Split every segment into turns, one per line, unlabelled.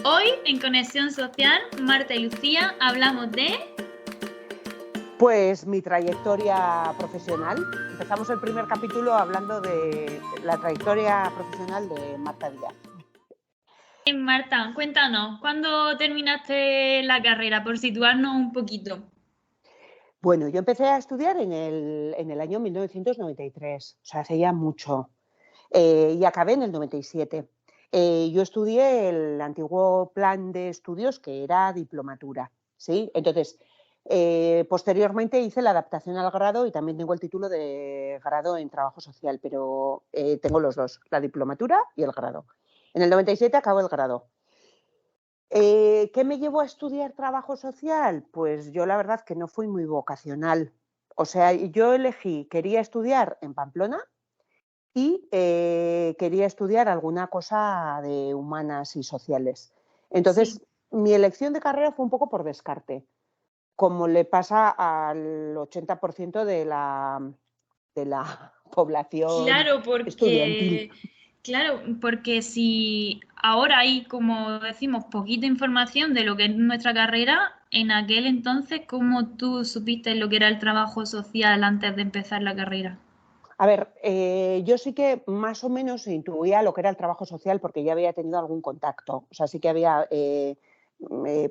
Hoy en Conexión Social, Marta y Lucía hablamos de...
Pues mi trayectoria profesional. Empezamos el primer capítulo hablando de la trayectoria profesional de Marta Díaz.
Marta, cuéntanos, ¿cuándo terminaste la carrera? Por situarnos un poquito.
Bueno, yo empecé a estudiar en el año 1993, o sea, hace ya mucho, y acabé en el 97. Yo estudié el antiguo plan de estudios que era diplomatura, ¿sí? Entonces, posteriormente hice la adaptación al grado y también tengo el título de grado en trabajo social, pero tengo los dos, la diplomatura y el grado. En el 97 acabo el grado. ¿Qué me llevó a estudiar trabajo social? Pues yo la verdad que no fui muy vocacional. O sea, yo elegí, quería estudiar en Pamplona y quería estudiar alguna cosa de humanas y sociales. Entonces,
Sí.
mi elección de carrera fue un poco por descarte, como le pasa al 80% de la población estudiantil.
Claro, porque si ahora hay, como decimos, poquita información de lo que es nuestra carrera, en aquel entonces, ¿cómo tú supiste lo que era el trabajo social antes de empezar la carrera?
A ver, yo sí que más o menos intuía lo que era el trabajo social porque ya había tenido algún contacto. O sea, sí que había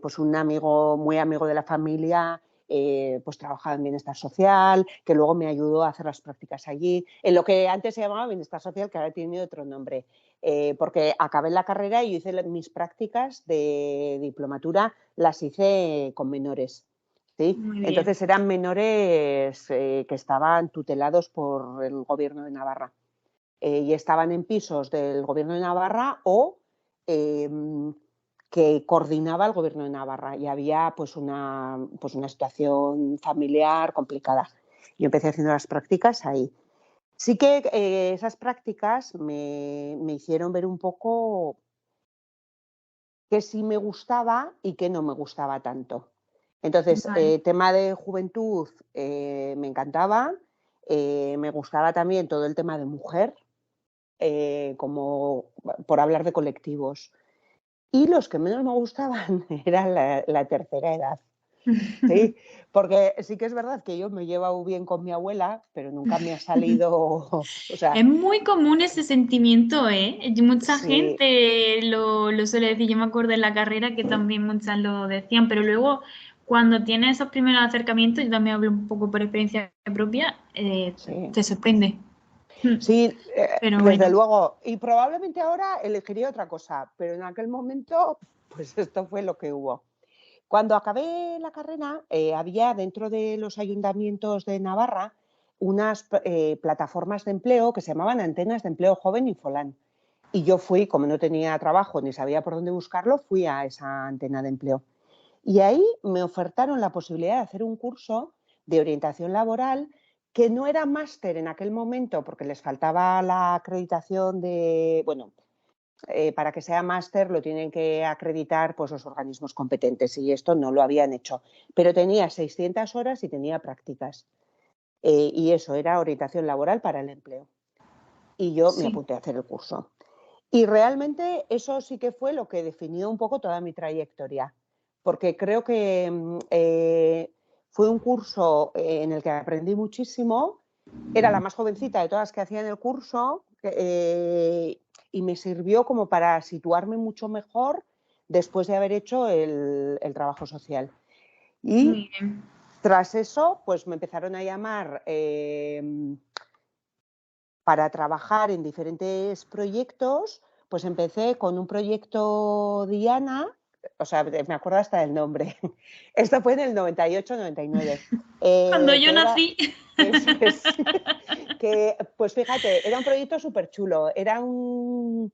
pues un amigo, muy amigo de la familia, pues trabajaba en bienestar social, que luego me ayudó a hacer las prácticas allí, en lo que antes se llamaba bienestar social, que ahora tiene otro nombre. Porque acabé la carrera y yo hice mis prácticas de diplomatura, las hice con menores. ¿Sí?
Muy bien.
Entonces eran menores que estaban tutelados por el gobierno de Navarra y estaban en pisos del gobierno de Navarra o eh, que coordinaba el gobierno de Navarra y había pues una situación familiar complicada. Yo empecé haciendo las prácticas ahí. Sí que esas prácticas me hicieron ver un poco qué sí me gustaba y qué no me gustaba tanto. Entonces,
Vale.
tema de juventud me encantaba, me gustaba también todo el tema de mujer, como por hablar de colectivos. Y los que menos me gustaban era la tercera edad. Sí, porque sí que es verdad que yo me he llevado bien con mi abuela, pero nunca me ha salido, o sea,
Es muy común ese sentimiento, ¿eh? Y mucha
sí,
gente lo suele decir. Yo me acuerdo en la carrera que también muchas lo decían, pero luego cuando tienes esos primeros acercamientos, yo también hablo un poco por experiencia propia,
sí.
te sorprende.
Sí,
Pero
desde
bueno,
luego. Y probablemente ahora elegiría otra cosa, pero en aquel momento, pues esto fue lo que hubo. Cuando acabé la carrera, había dentro de los ayuntamientos de Navarra unas plataformas de empleo que se llamaban Antenas de Empleo Joven Infolan. Y yo fui, como no tenía trabajo ni sabía por dónde buscarlo, fui a esa antena de empleo. Y ahí me ofertaron la posibilidad de hacer un curso de orientación laboral que no era máster en aquel momento porque les faltaba la acreditación de, bueno, para que sea máster lo tienen que acreditar pues, los organismos competentes y esto no lo habían hecho. Pero tenía 600 horas y tenía prácticas. Y eso era orientación laboral para el empleo. Y yo me
sí.
apunté a hacer el curso. Y realmente eso sí que fue lo que definió un poco toda mi trayectoria, porque creo que fue un curso en el que aprendí muchísimo. Era la más jovencita de todas las que hacían el curso y me sirvió como para situarme mucho mejor después de haber hecho el trabajo social. Y
Muy bien.
tras eso, pues me empezaron a llamar para trabajar en diferentes proyectos, pues empecé con un proyecto Diana, o sea, me acuerdo hasta del nombre. Esto fue en el 98-99,
Cuando yo
que era,
nací.
eso es, que, pues fíjate, era un proyecto súper chulo, era una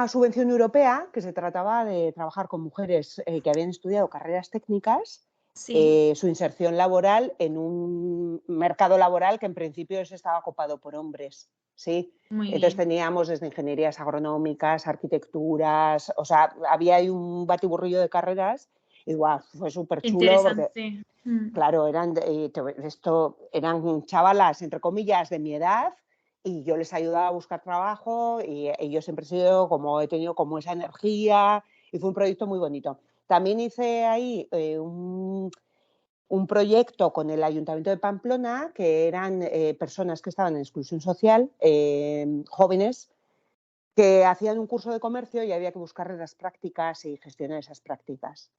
subvención europea que se trataba de trabajar con mujeres que habían estudiado carreras técnicas,
Sí,
su inserción laboral en un mercado laboral que en principio se estaba ocupado por hombres. ¿Sí?
muy
Entonces
bien.
teníamos desde ingenierías agronómicas, arquitecturas, o sea, había ahí un batiburrillo de carreras y guau, fue súper
Qué
chulo porque,
interesante.
claro, eran chavalas, entre comillas, de mi edad y yo les ayudaba a buscar trabajo y yo siempre he tenido como esa energía y fue un proyecto muy bonito. También hice ahí un proyecto con el Ayuntamiento de Pamplona, que eran personas que estaban en exclusión social, jóvenes, que hacían un curso de comercio y había que buscarles las prácticas y gestionar esas prácticas.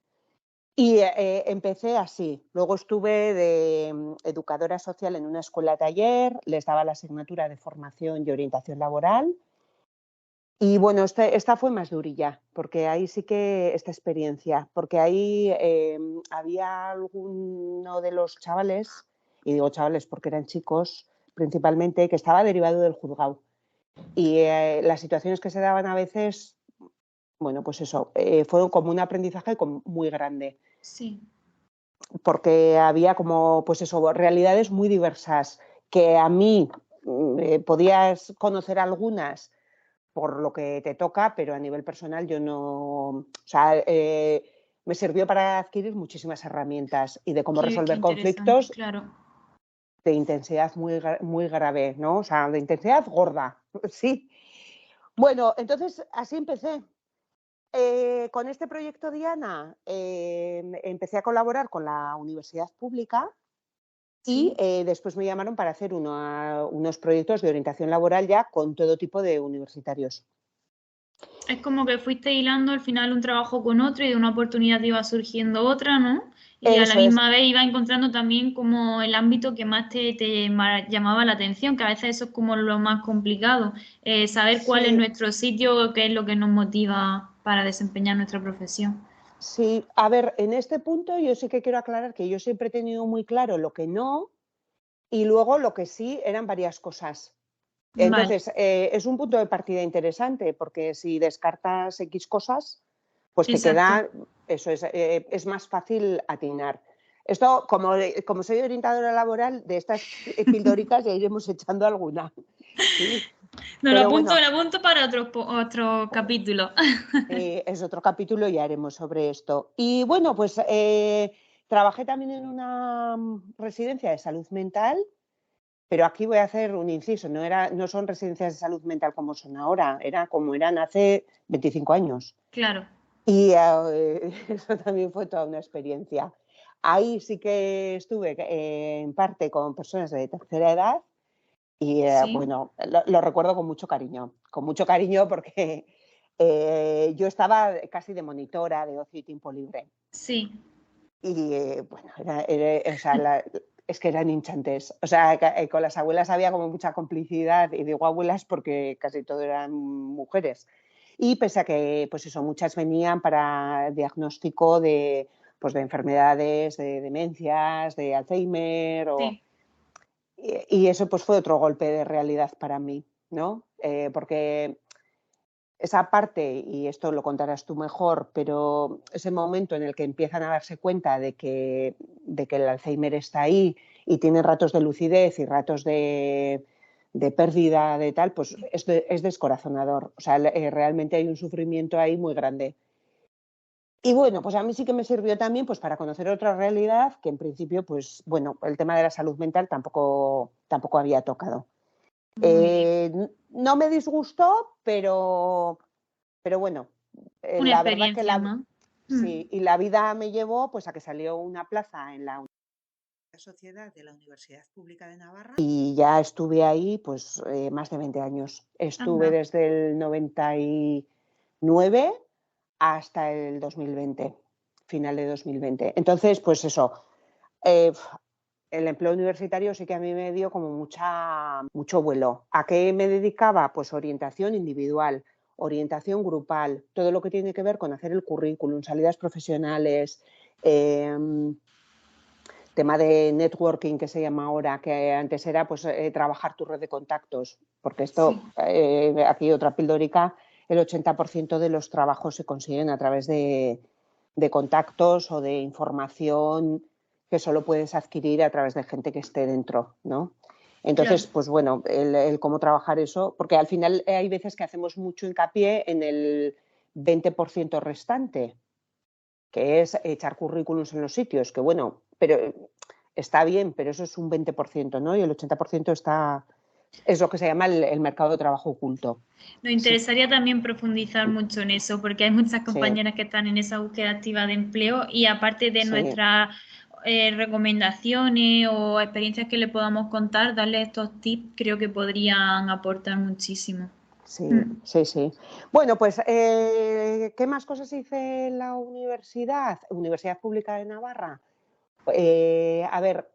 Y empecé así. Luego estuve de educadora social en una escuela taller, les daba la asignatura de formación y orientación laboral. Y bueno, esta fue más durilla, porque ahí sí que esta experiencia, porque ahí había alguno de los chavales, y digo chavales porque eran chicos principalmente, que estaba derivado del juzgado. Y las situaciones que se daban a veces, bueno, pues eso, fueron como un aprendizaje muy grande.
Sí.
Porque había como, pues eso, realidades muy diversas, que a mí podías conocer algunas por lo que te toca, pero a nivel personal yo no, o sea, me sirvió para adquirir muchísimas herramientas y de cómo
Qué
resolver
interesante,
conflictos
claro.
de intensidad muy grave, ¿no? O sea, de intensidad gorda, sí. Bueno, entonces así empecé. Con este proyecto Diana empecé a colaborar con la universidad pública y
Sí.
después me llamaron para hacer unos proyectos de orientación laboral ya con todo tipo de universitarios.
Es como que fuiste hilando al final un trabajo con otro y de una oportunidad iba surgiendo otra, ¿no? Y a la
Eso es,
misma vez iba encontrando también como el ámbito que más te llamaba la atención, que a veces eso es como lo más complicado, saber cuál es
sí,
nuestro sitio, qué es lo que nos motiva para desempeñar nuestra profesión.
sí. A ver, en este punto yo sí que quiero aclarar que yo siempre he tenido muy claro lo que no y luego lo que sí eran varias cosas.
Vale,
Entonces, es un punto de partida interesante porque si descartas X cosas, pues te
exacto.
queda, eso es más fácil atinar. Esto, como soy orientadora laboral, de estas pildoricas ya iremos echando alguna, ¿sí?
Me
Pero bueno,
lo apunto para otro capítulo.
es otro capítulo y haremos sobre esto. Y bueno, pues trabajé también en una residencia de salud mental. Pero aquí voy a hacer un inciso, no son residencias de salud mental como son ahora, era como eran hace 25 años.
Claro,
Y eso también fue toda una experiencia. Ahí sí que estuve en parte con personas de tercera edad y
sí,
bueno, lo recuerdo con mucho cariño porque yo estaba casi de monitora de ocio y tiempo libre.
sí.
Y bueno, o sea, es que eran hinchantes. O sea, con las abuelas había como mucha complicidad, y digo abuelas porque casi todo eran mujeres. Y pese a que, pues eso, muchas venían para diagnóstico pues de enfermedades, de demencias, de Alzheimer,
Sí.
y eso pues fue otro golpe de realidad para mí, ¿no? Porque esa parte, y esto lo contarás tú mejor, pero ese momento en el que empiezan a darse cuenta de que el Alzheimer está ahí y tienen ratos de lucidez y ratos de pérdida de tal, pues es descorazonador. O sea, realmente hay un sufrimiento ahí muy grande. Y bueno, pues a mí sí que me sirvió también pues para conocer otra realidad que en principio, pues bueno, el tema de la salud mental tampoco había tocado.
Muy bien.
No me disgustó, pero bueno,
Una
la verdad que
experiencia más. Mm.
sí, y la vida me llevó pues a que salió una plaza en la Sociedad de la Universidad Pública de Navarra y ya estuve ahí pues más de 20 años. Estuve
Anda.
desde el 99 hasta el 2020, final de 2020. Entonces, pues eso, eh, el empleo universitario sí que a mí me dio como mucho vuelo. ¿A qué me dedicaba? Pues orientación individual, orientación grupal, todo lo que tiene que ver con hacer el currículum, salidas profesionales, eh, tema de networking que se llama ahora, que antes era pues trabajar tu red de contactos, porque
Sí.
esto, aquí otra pildorica, el 80% de los trabajos se consiguen a través de contactos o de información que solo puedes adquirir a través de gente que esté dentro, ¿no?
Claro.
Entonces, pues bueno, el cómo trabajar eso, porque al final hay veces que hacemos mucho hincapié en el 20% restante, que es echar currículums en los sitios, que bueno, pero está bien, pero eso es un 20%, ¿no? Y el 80% Es lo que se llama el mercado de trabajo oculto.
Nos
Sí,
interesaría también profundizar mucho en eso, porque hay muchas
sí,
compañeras que están en esa búsqueda activa de empleo y aparte de
sí.
nuestras recomendaciones o experiencias que le podamos contar, darle estos tips creo que podrían aportar muchísimo.
Sí,
Mm.
sí, sí. Bueno, pues, ¿qué más cosas hice en la universidad? Universidad Pública de Navarra. A ver,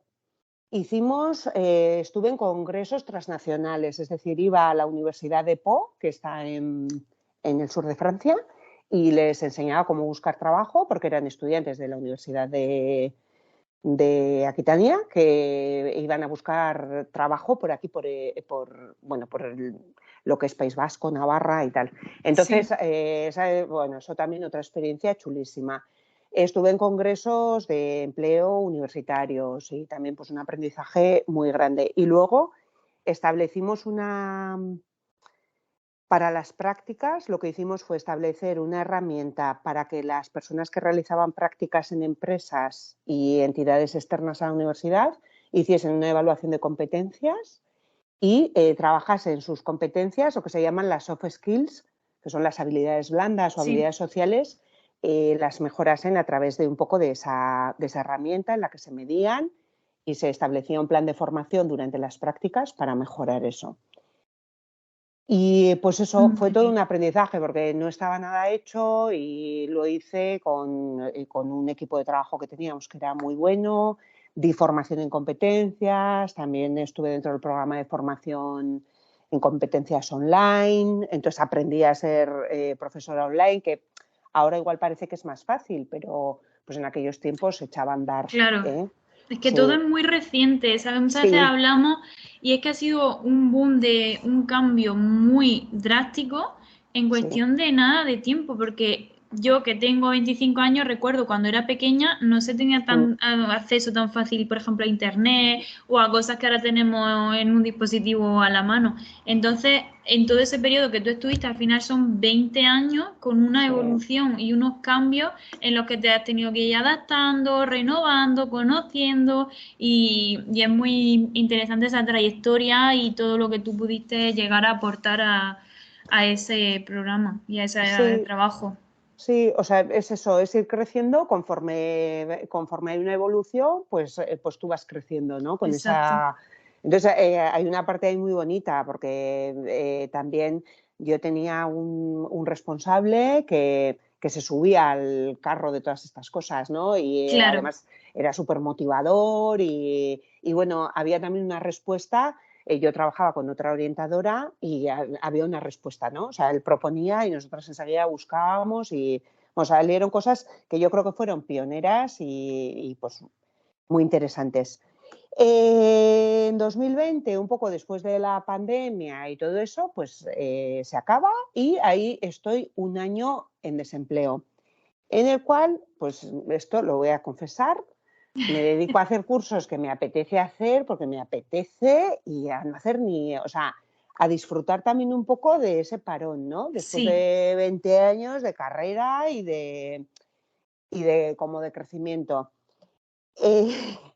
estuve en congresos transnacionales, es decir, iba a la Universidad de Po, que está en el sur de Francia, y les enseñaba cómo buscar trabajo, porque eran estudiantes de la Universidad de Aquitania que iban a buscar trabajo por aquí, bueno, lo que es País Vasco, Navarra y tal.
Sí.
Entonces, bueno, eso también otra experiencia chulísima. Estuve en congresos de empleo universitarios y también pues un aprendizaje muy grande. Y luego establecimos para las prácticas, lo que hicimos fue establecer una herramienta para que las personas que realizaban prácticas en empresas y entidades externas a la universidad hiciesen una evaluación de competencias y trabajasen sus competencias, lo que se llaman las soft skills, que son las habilidades blandas o
Sí.
habilidades sociales, las mejorasen a través de un poco de esa herramienta en la que se medían y se establecía un plan de formación durante las prácticas para mejorar eso. Y pues eso fue
Muy
todo
bien.
un aprendizaje porque no estaba nada hecho y lo hice con un equipo de trabajo que teníamos que era muy bueno, di formación en competencias, también estuve dentro del programa de formación en competencias online, entonces aprendí a ser profesora online, que ahora igual parece que es más fácil, pero pues en aquellos tiempos se echaba a andar.
Claro,
¿Eh?
es que todo
Sí,
es muy reciente, ¿sabes? Muchas veces
sí,
hablamos y es que ha sido un boom de un cambio muy drástico en
sí.
cuestión de nada de tiempo, porque yo que tengo 25 años recuerdo cuando era pequeña no se tenía
Mm.
tan acceso tan fácil, por ejemplo, a internet o a cosas que ahora tenemos en un dispositivo a la mano. Entonces, en todo ese periodo que tú estuviste, al final son 20 años con una
Sí.
evolución y unos cambios en los que te has tenido que ir adaptando, renovando, conociendo y es muy interesante esa trayectoria y todo lo que tú pudiste llegar a aportar a ese programa y a ese
Sí,
trabajo.
sí, o sea, es eso, es ir creciendo conforme hay una evolución, pues tú vas creciendo, ¿no? Con
Exacto.
esa. Entonces, hay una parte ahí muy bonita, porque también yo tenía un responsable que se subía al carro de todas estas cosas, ¿no? Y
Claro,
además era súper motivador y bueno, había también una respuesta. Yo trabajaba con otra orientadora y había una respuesta, ¿no? O sea, él proponía y nosotros enseguida buscábamos y, o sea, salieron cosas que yo creo que fueron pioneras pues muy interesantes. En 2020, un poco después de la pandemia y todo eso, pues se acaba y ahí estoy un año en desempleo, en el cual, pues esto lo voy a confesar, me dedico a hacer cursos que me apetece hacer porque me apetece y a no hacer o sea, a disfrutar también un poco de ese parón, ¿no? Después
sí,
de 20 años de carrera y de como de crecimiento.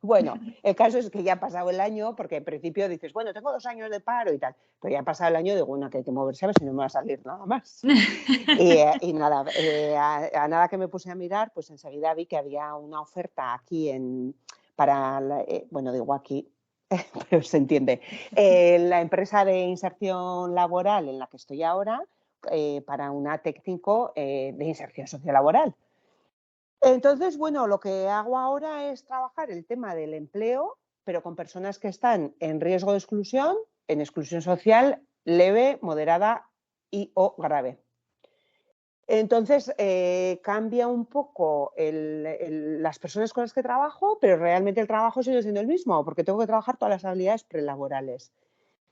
Bueno, el caso es que ya ha pasado el año, porque al principio dices, bueno, tengo 2 años de paro y tal, pero ya ha pasado el año, digo, bueno, que hay que moverse a ver si no me va a salir nada más. Y nada, a nada que me puse a mirar, pues enseguida vi que había una oferta aquí bueno, digo aquí, pero se entiende, la empresa de inserción laboral en la que estoy ahora, para una técnico de inserción sociolaboral. Entonces, bueno, lo que hago ahora es trabajar el tema del empleo, pero con personas que están en riesgo de exclusión, en exclusión social leve, moderada y o grave. Entonces, cambia un poco las personas con las que trabajo, pero realmente el trabajo sigue siendo el mismo, porque tengo que trabajar todas las habilidades prelaborales.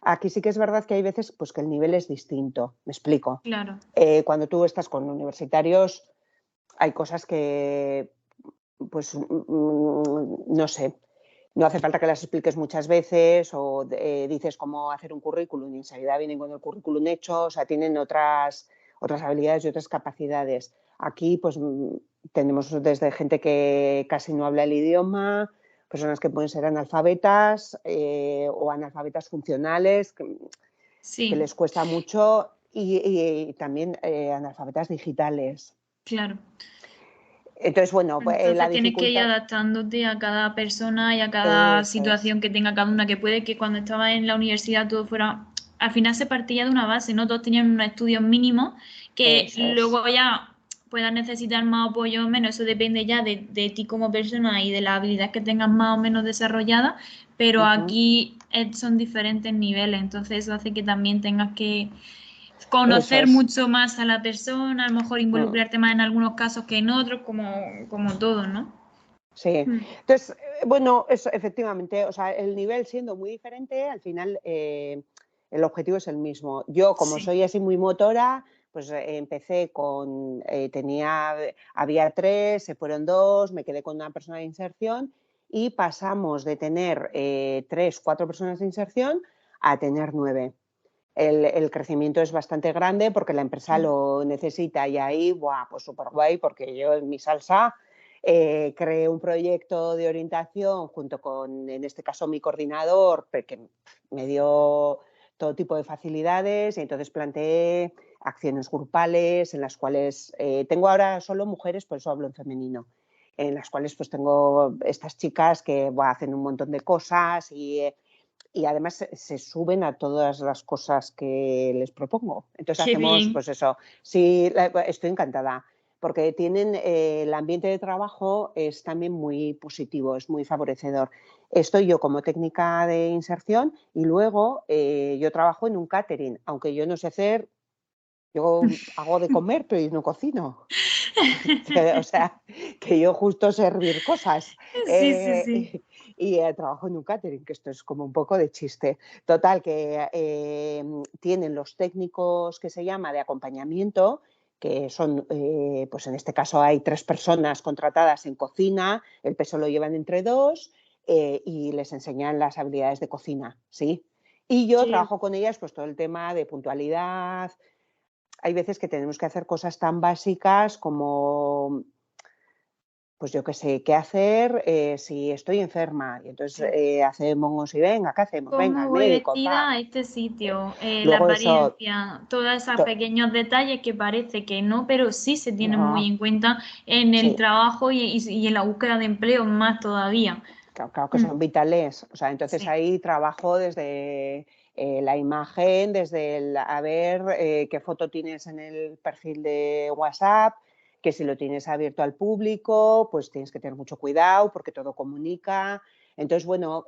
Aquí sí que es verdad que hay veces pues, que el nivel es distinto. Me explico.
claro.
Cuando tú estás con universitarios, hay cosas que, pues, no sé, no hace falta que las expliques muchas veces o dices cómo hacer un currículum y enseguida vienen con el currículum hecho, o sea, tienen otras habilidades y otras capacidades. Aquí, pues, tenemos desde gente que casi no habla el idioma, personas que pueden ser analfabetas o analfabetas funcionales, que
Sí,
les cuesta mucho, y también analfabetas digitales.
claro.
Entonces, bueno, pues, la
Entonces tienes que ir
dificultad,
adaptándote a cada persona y a cada
eso es,
situación que tenga cada una, que puede que cuando estaba en la universidad todo fuera, al final se partía de una base, ¿no? Todos tenían unos estudios mínimos que
eso es,
luego ya puedas necesitar más apoyo o menos, eso depende ya de ti como persona y de las habilidades que tengas más o menos desarrolladas, pero
ujú,
aquí son diferentes niveles, entonces eso hace que también tengas que
eso
conocer
es.
mucho más a la persona, a lo mejor
Mm.
involucrarte más en algunos casos que en otros, como todo, ¿no?
Sí,
Mm.
entonces, bueno, eso efectivamente, o sea, el nivel siendo muy diferente, al final el objetivo es el mismo. Yo, como
Sí,
soy así muy motora, pues empecé con, había tres, se fueron dos, me quedé con una persona de inserción y pasamos de tener tres, cuatro personas de inserción a tener nueve. El crecimiento es bastante grande porque la empresa
claro.
lo necesita y ahí, ¡buah! Pues súper guay porque yo en mi salsa creé un proyecto de orientación junto con, en este caso, mi coordinador, que me dio todo tipo de facilidades y entonces planteé acciones grupales en las cuales tengo ahora solo mujeres, por eso hablo en femenino, en las cuales pues tengo estas chicas que hacen un montón de cosas y además se suben a todas las cosas que les propongo. Entonces
Qué
hacemos,
bien.
pues eso, sí, estoy encantada, porque tienen, el ambiente de trabajo es también muy positivo, es muy favorecedor. Estoy yo como técnica de inserción y luego yo trabajo en un catering, aunque yo no sé hacer, yo hago de comer, pero yo no cocino. O sea, que yo justo servir cosas
Sí, sí, sí.
trabajo en un catering, que esto es como un poco de chiste. Total, que tienen los técnicos que se llama de acompañamiento, que son, pues en este caso hay tres personas contratadas en cocina, el peso lo llevan entre dos y les enseñan las habilidades de cocina, ¿sí? Y yo
Qué-
trabajo con ellas pues todo el tema de puntualidad. Hay veces que tenemos que hacer cosas tan básicas como pues yo qué sé, qué hacer si estoy enferma. Y entonces
claro.
hacemos y venga, ¿qué hacemos? Venga,
¿Cómo
al
voy
médico,
vestida
pa.
a este sitio? La
Luego eso,
apariencia, todos esos
to-
pequeños detalles que parece que no, pero sí se tienen muy
no,
en cuenta en el
sí,
trabajo y en la búsqueda de empleo más todavía.
claro, claro que
Mm.
son vitales. O sea, entonces
Sí,
ahí trabajo desde la imagen, desde el a ver qué foto tienes en el perfil de WhatsApp, que si lo tienes abierto al público, pues tienes que tener mucho cuidado porque todo comunica. Entonces, bueno,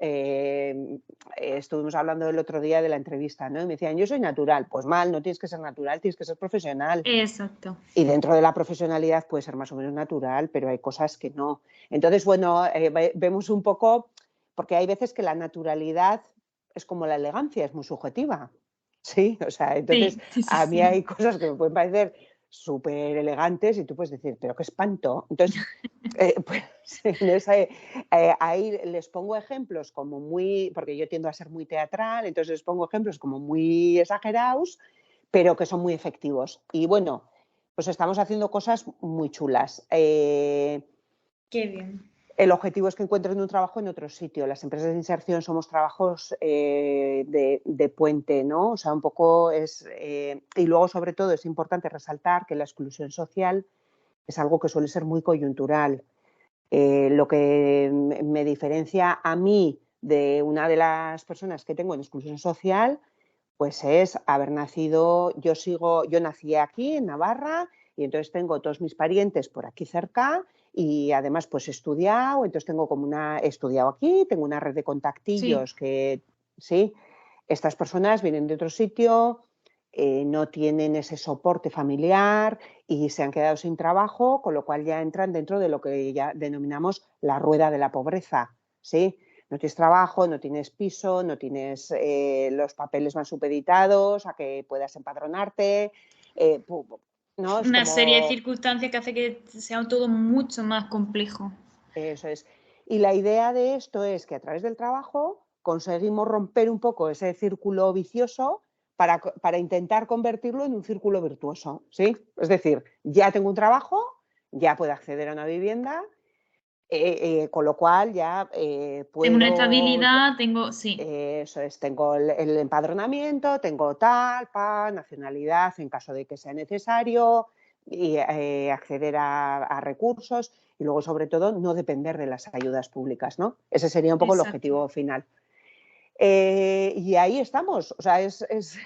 estuvimos hablando el otro día de la entrevista, ¿no? Y me decían, yo soy natural. Pues mal, no tienes que ser natural, tienes que ser profesional.
exacto.
Y dentro de la profesionalidad puede ser más o menos natural, pero hay cosas que no. Entonces, bueno, vemos un poco, porque hay veces que la naturalidad es como la elegancia, es muy subjetiva. Sí, o sea, entonces
Sí, sí, sí,
a mí
sí.
hay cosas que me pueden parecer súper elegantes y tú puedes decir, pero qué espanto. Entonces, pues en ahí les pongo ejemplos como muy, porque yo tiendo a ser muy teatral, entonces les pongo ejemplos como muy exagerados, pero que son muy efectivos. Y bueno, pues estamos haciendo cosas muy chulas.
Qué bien.
El objetivo es que encuentren un trabajo en otro sitio. Las empresas de inserción somos trabajos de puente, ¿no? O sea, un poco es... y luego, sobre todo, es importante resaltar que la exclusión social es algo que suele ser muy coyuntural. Lo que me diferencia a mí de una de las personas que tengo en exclusión social pues es haber nacido, yo nací aquí en Navarra y entonces tengo todos mis parientes por aquí cerca y además pues he estudiado, entonces he estudiado aquí, tengo una red de
Sí,
contactillos que sí, estas personas vienen de otro sitio, no tienen ese soporte familiar y se han quedado sin trabajo, con lo cual ya entran dentro de lo que ya denominamos la rueda de la pobreza, ¿sí? No tienes trabajo, no tienes piso, no tienes los papeles más supeditados a que puedas empadronarte, eh, ¿no? Es
una serie de
como
circunstancias que hace que sea todo mucho más complejo.
eso es. Y la idea de esto es que a través del trabajo conseguimos romper un poco ese círculo vicioso para intentar convertirlo en un círculo virtuoso, ¿sí? Es decir, ya tengo un trabajo, ya puedo acceder a una vivienda Con lo cual ya
Tengo una
puedo,
estabilidad, sí.
eso es, tengo el empadronamiento, tengo tal, nacionalidad en caso de que sea necesario, y acceder a recursos y luego, sobre todo, no depender de las ayudas públicas, ¿no? Ese sería un poco el
Exacto.
objetivo final. Y ahí estamos, o sea, hay días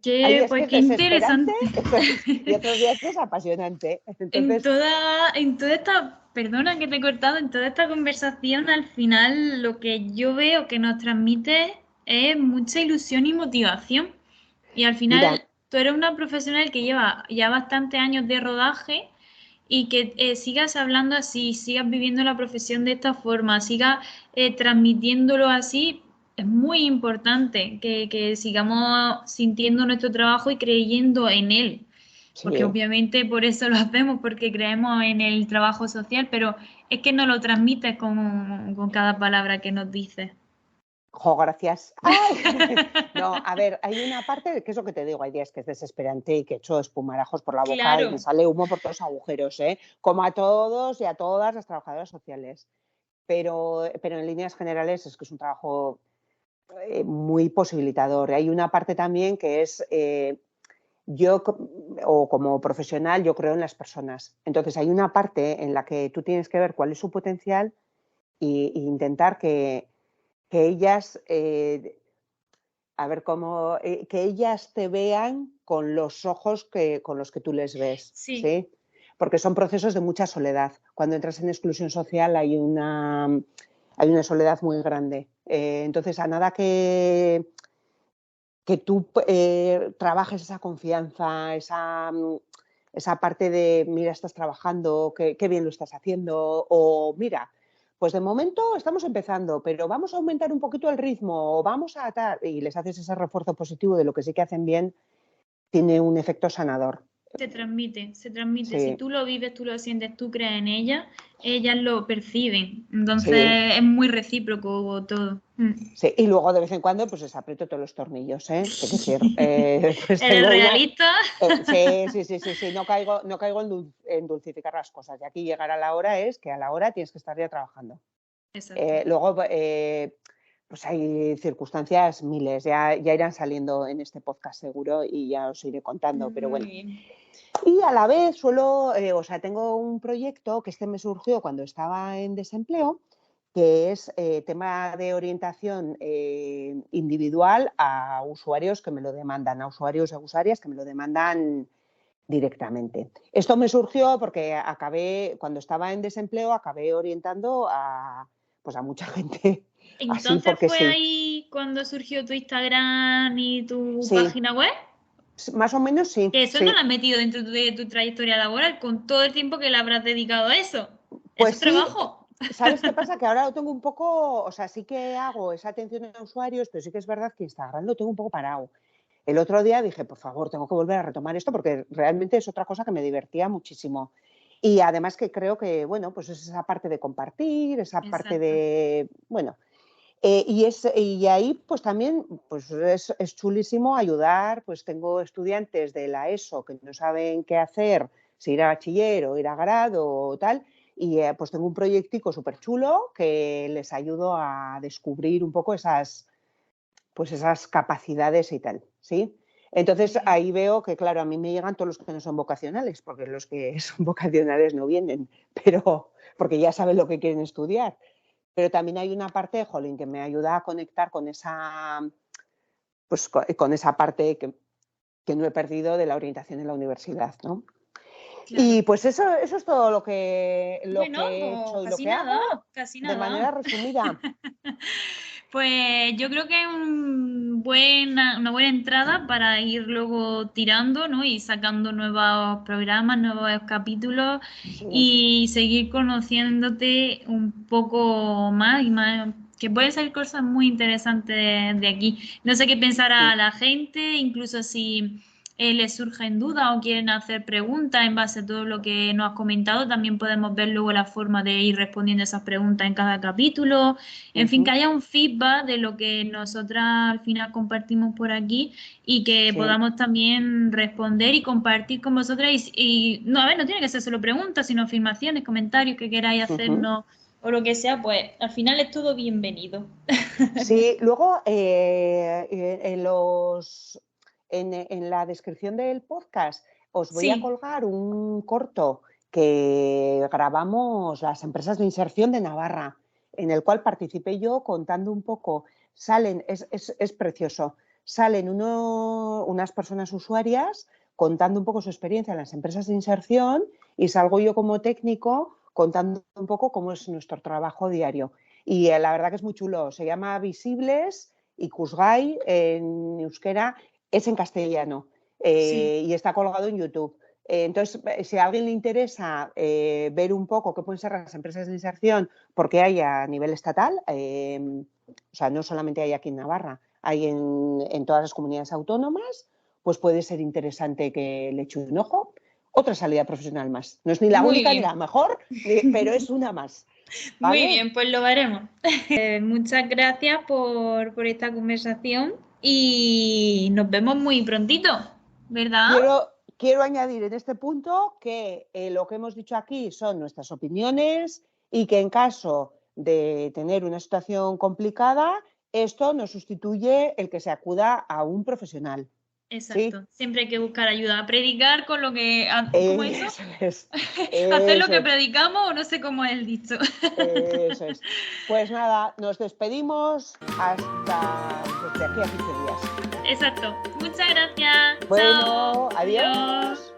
que
Pues
es
qué
desesperante,
interesante.
eso es, y otros días que es apasionante.
En
Entonces,
toda esta, perdona que te he cortado, en toda esta conversación, al final lo que yo veo que nos transmite es mucha ilusión y motivación. Y al final
mira,
tú eres una profesional que lleva ya bastantes años de rodaje y que sigas hablando así, sigas viviendo la profesión de esta forma, sigas transmitiéndolo así, es muy importante que sigamos sintiendo nuestro trabajo y creyendo en él, porque
sí.
obviamente por eso lo hacemos, porque creemos en el trabajo social, pero es que nos lo transmites con cada palabra que nos dices.
Jo, gracias. ¡Ay! No, a ver, hay una parte que es lo que te digo, hay días que es desesperante y que echo espumarajos por la boca y me
Claro,
sale humo por todos los agujeros, ¿eh? Como a todos y a todas las trabajadoras sociales. Pero en líneas generales es que es un trabajo muy posibilitador. Hay una parte también que es, yo, o como profesional, yo creo en las personas. Entonces hay una parte en la que tú tienes que ver cuál es su potencial e intentar que ellas, a ver cómo, que ellas te vean con los ojos con los que tú les ves,
sí.
¿sí? Porque son procesos de mucha soledad. Cuando entras en exclusión social hay una soledad muy grande. Entonces, a nada que tú trabajes esa confianza, esa parte de, mira, estás trabajando, qué bien lo estás haciendo, o mira, pues de momento estamos empezando, pero vamos a aumentar un poquito el ritmo, o vamos a tal, y les haces ese refuerzo positivo de lo que sí que hacen bien, tiene un efecto sanador.
Se transmite, se transmite. Si
Sí,
tú lo vives, tú lo sientes, tú crees en ellas lo perciben.
sí,
Entonces es muy recíproco todo.
sí. Y luego de vez en cuando pues les aprieto todos los tornillos, ¿eh? Te quiero decir, pues
¿Eres
tengo una.
realista?
Sí, sí, sí, sí, sí, no caigo en dulcificar las cosas. Y aquí llegar a la hora es que a la hora tienes que estar ya trabajando.
Exacto.
Luego, pues hay circunstancias miles, ya irán saliendo en este podcast seguro y ya os iré contando, pero
Muy
bueno.
bien.
Y a la vez tengo un proyecto que me surgió cuando estaba en desempleo, que es tema de orientación individual a usuarios que me lo demandan, a usuarios y usuarias que me lo demandan directamente. Esto me surgió porque cuando estaba en desempleo, acabé orientando pues a mucha gente así
Entonces
porque
fue
sí.
ahí cuando surgió tu Instagram y tu
Sí,
página web.
más o menos sí,
Que eso no lo
sí.
has metido dentro de tu trayectoria laboral con todo el tiempo que le habrás dedicado a eso. Eso
Pues
es
sí,
trabajo.
¿sabes qué pasa? Que ahora lo tengo un poco, o sea, sí que hago esa atención a usuarios, pero sí que es verdad que Instagram lo tengo un poco parado. El otro día dije, por favor, tengo que volver a retomar esto porque realmente es otra cosa que me divertía muchísimo. Y además que creo que, bueno, pues es esa parte de compartir, esa parte
Exacto.
de, bueno, y ahí pues también pues es chulísimo ayudar, pues tengo estudiantes de la ESO que no saben qué hacer, si ir a bachiller o ir a grado o tal, y pues tengo un proyectico súper chulo que les ayudo a descubrir un poco pues esas capacidades y tal, ¿sí?
Muy
Entonces
bien.
ahí veo que, claro, a mí me llegan todos los que no son vocacionales, porque los que son vocacionales no vienen, pero porque ya saben lo que quieren estudiar. Pero también hay una parte, jolín, que me ayuda a conectar con con esa parte que no he perdido de la orientación en la universidad, ¿no?
Claro.
Y pues eso es todo lo que
Bueno,
he
pues
hecho y lo
casi
que hago
nada, casi
de manera
nada.
resumida.
Pues yo creo que es una buena entrada para ir luego tirando, ¿no? Y sacando nuevos programas, nuevos capítulos
Sí,
y seguir conociéndote un poco más y más, que pueden ser cosas muy interesantes de aquí. No sé qué pensará la gente, incluso si les surgen dudas o quieren hacer preguntas en base a todo lo que nos has comentado, también podemos ver luego la forma de ir respondiendo esas preguntas en cada capítulo. En fin, que haya un feedback de lo que nosotras al final compartimos por aquí y que
sí.
podamos también responder y compartir con vosotras. No, a ver, no tiene que ser solo preguntas, sino afirmaciones, comentarios que queráis
Ujú.
hacernos o lo que sea, pues al final es todo bienvenido.
Sí, luego en la descripción del podcast os voy a
Sí,
colgar un corto que grabamos las empresas de inserción de Navarra, en el cual participé yo contando un poco. Es precioso, salen unas personas usuarias contando un poco su experiencia en las empresas de inserción y salgo yo como técnico contando un poco cómo es nuestro trabajo diario. Y la verdad que es muy chulo. Se llama Visibles y Ikusgai en euskera, es en castellano
sí.
y está colgado en YouTube. Entonces, si a alguien le interesa ver un poco qué pueden ser las empresas de inserción, porque hay a nivel estatal, o sea, no solamente hay aquí en Navarra, hay en todas las comunidades autónomas, pues puede ser interesante que le eche un ojo. Otra salida profesional más. No es ni la
Muy
única ni
bien.
la mejor, pero es una más.
Muy
¿Vale?
bien, pues lo haremos. Muchas gracias por esta conversación y nos vemos muy prontito, ¿verdad?
Quiero añadir en este punto que lo que hemos dicho aquí son nuestras opiniones y que en caso de tener una situación complicada, esto no sustituye el que se acuda a un profesional. ¿Sí?
Exacto, siempre hay que buscar ayuda, a predicar con lo que... ¿Cómo es eso?
Eso es.
Hacer lo
Eso
que
es.
predicamos o no sé cómo es el dicho.
Eso es. Pues nada, nos despedimos hasta pues, de aquí a 15 días.
Exacto. Muchas gracias. Chao.
Bueno,
Adiós.
adiós.